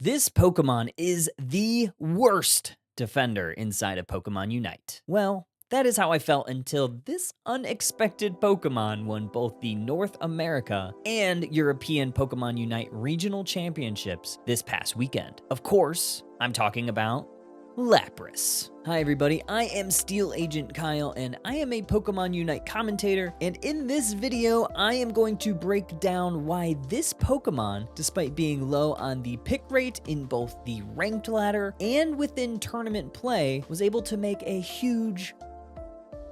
This Pokemon is the worst defender inside of Pokemon Unite. Well, that is how I felt until this unexpected Pokemon won both the North America and European Pokemon Unite regional championships this past weekend. Of course, I'm talking about Lapras. Hi everybody, I am Steel Agent Kyle and I am a Pokemon Unite commentator, and in this video I am going to break down why this Pokemon, despite being low on the pick rate in both the ranked ladder and within tournament play, was able to make a huge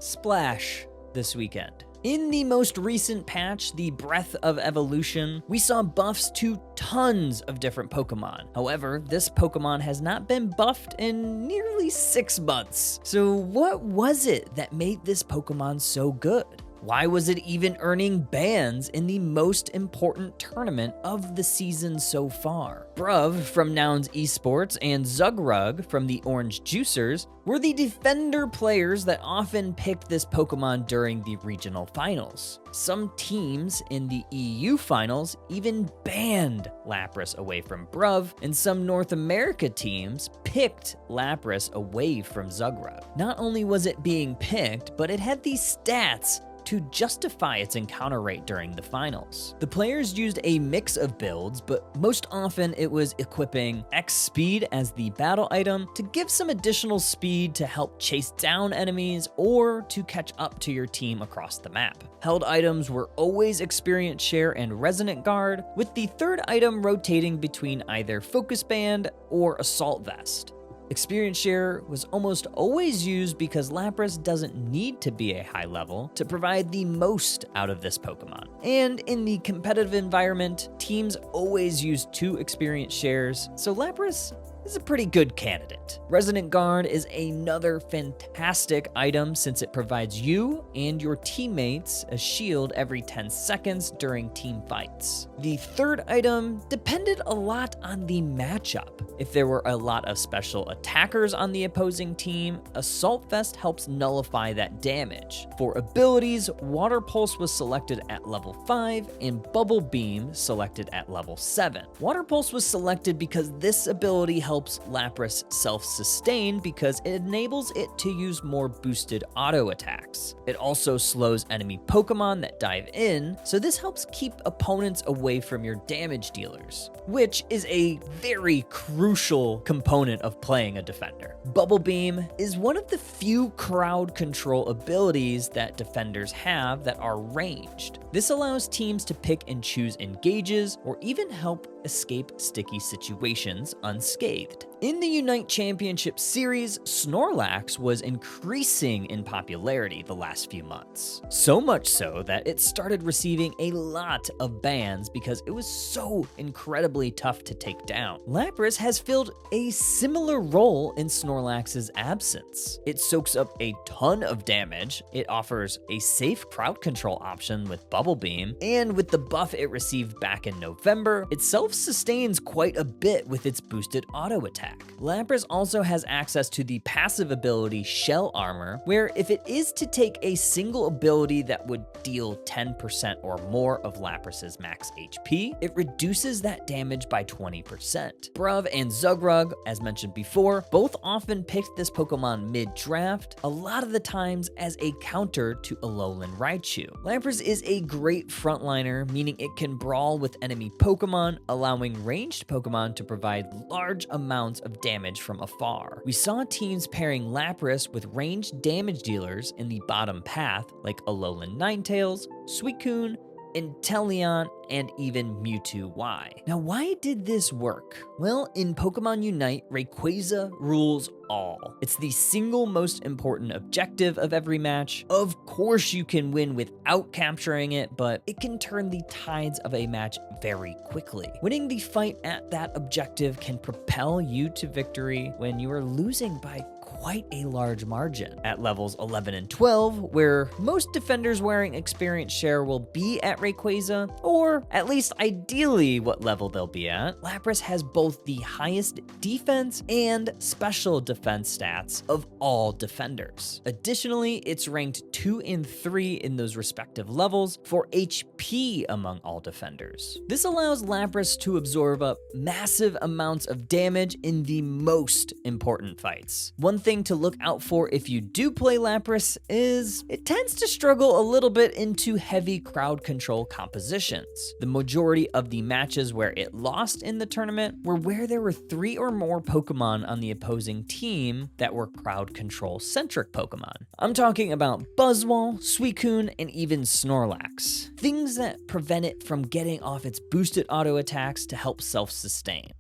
splash this weekend. In the most recent patch, the Breath of Evolution, we saw buffs to tons of different Pokemon. However, this Pokemon has not been buffed in nearly 6 months. So what was it that made this Pokemon so good? Why was it even earning bans in the most important tournament of the season so far? Bruv from Nouns Esports and Zugrug from the Orange Juicers were the defender players that often picked this Pokemon during the regional finals. Some teams in the EU finals even banned Lapras away from Bruv, and some North America teams picked Lapras away from Zugrug. Not only was it being picked, but it had these stats to justify its encounter rate during the finals. The players used a mix of builds, but most often it was equipping X speed as the battle item to give some additional speed to help chase down enemies or to catch up to your team across the map. Held items were always Experience Share and Resonant Guard, with the third item rotating between either Focus Band or Assault Vest. Experience Share was almost always used because Lapras doesn't need to be a high level to provide the most out of this Pokemon. And in the competitive environment, teams always use 2 Experience Shares, so Lapras is a pretty good candidate. Resonant Guard is another fantastic item since it provides you and your teammates a shield every 10 seconds during team fights. The third item depended a lot on the matchup. If there were a lot of special attackers on the opposing team, Assault Vest helps nullify that damage. For abilities, Water Pulse was selected at level 5 and Bubble Beam selected at level 7. Water Pulse was selected because this ability helps Lapras self-sustain because it enables it to use more boosted auto attacks. It also slows enemy Pokemon that dive in, so this helps keep opponents away from your damage dealers, which is a very crucial component of playing a defender. Bubble Beam is one of the few crowd control abilities that defenders have that are ranged. This allows teams to pick and choose engages or even help escape sticky situations unscathed. In the Unite Championship Series, Snorlax was increasing in popularity the last few months. So much so that it started receiving a lot of bans because it was so incredibly tough to take down. Lapras has filled a similar role in Snorlax's absence. It soaks up a ton of damage, it offers a safe crowd control option with Bubble Beam, and with the buff it received back in November, it self-sustains quite a bit with its boosted auto attack. Lapras also has access to the passive ability Shell Armor, where if it is to take a single ability that would deal 10% or more of Lapras's max HP, it reduces that damage by 20%. Bruv and Zugrug, as mentioned before, both often picked this Pokemon mid-draft, a lot of the times as a counter to Alolan Raichu. Lapras is a great frontliner, meaning it can brawl with enemy Pokemon, allowing ranged Pokemon to provide large amounts of damage from afar. We saw teams pairing Lapras with ranged damage dealers in the bottom path, like Alolan Ninetales, Suicune, Inteleon, and even Mewtwo Y. Now, why did this work? Well, in Pokemon Unite, Rayquaza rules all. It's the single most important objective of every match. Of course you can win without capturing it, but it can turn the tides of a match very quickly. Winning the fight at that objective can propel you to victory when you are losing by quite a large margin. At levels 11 and 12, where most defenders wearing experience share will be at Rayquaza, or at least ideally what level they'll be at, Lapras has both the highest defense and special defense stats of all defenders. Additionally, it's ranked 2 and 3 in those respective levels for HP among all defenders. This allows Lapras to absorb up massive amounts of damage in the most important fights. One thing to look out for if you do play Lapras is it tends to struggle a little bit into heavy crowd control compositions. The majority of the matches where it lost in the tournament were where there were 3 or more Pokemon on the opposing team that were crowd control centric Pokemon. I'm talking about Buzzwole, Suicune, and even Snorlax. Things that prevent it from getting off its boosted auto attacks to help self-sustain.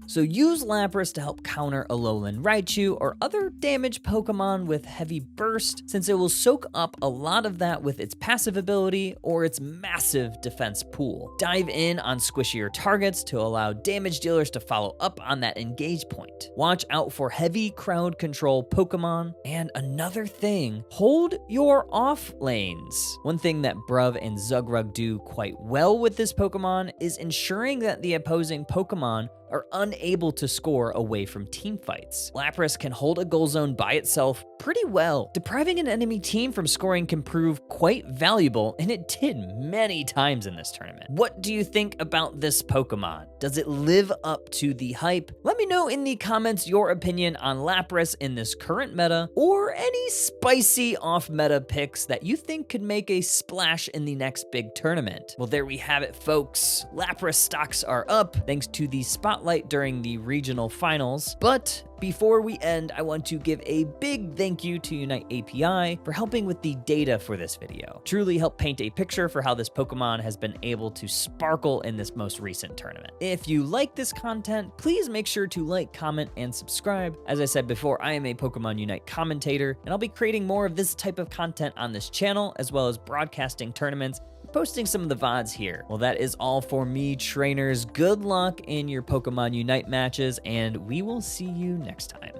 So use Lapras to help counter Alolan Raichu or other damaged Pokemon with Heavy Burst, since it will soak up a lot of that with its passive ability or its massive defense pool. Dive in on squishier targets to allow damage dealers to follow up on that engage point. Watch out for heavy crowd control Pokemon. And another thing, hold your off lanes. One thing that Bruv and Zugrug do quite well with this Pokemon is ensuring that the opposing Pokemon are unable to score away from team fights. Lapras can hold a goal zone by itself pretty well. Depriving an enemy team from scoring can prove quite valuable, and it did many times in this tournament. What do you think about this Pokemon? Does it live up to the hype? Let me know in the comments your opinion on Lapras in this current meta, or any spicy off-meta picks that you think could make a splash in the next big tournament. Well, there we have it, folks. Lapras stocks are up thanks to the spotlight during the regional finals. But before we end, I want to give a big thank you to Unite API for helping with the data for this video. Truly helped paint a picture for how this Pokemon has been able to sparkle in this most recent tournament. If you like this content, please make sure to like, comment, and subscribe. As I said before, I am a Pokemon Unite commentator, and I'll be creating more of this type of content on this channel, as well as broadcasting tournaments, posting some of the VODs here. Well, that is all for me, trainers. Good luck in your Pokemon Unite matches, and we will see you next time.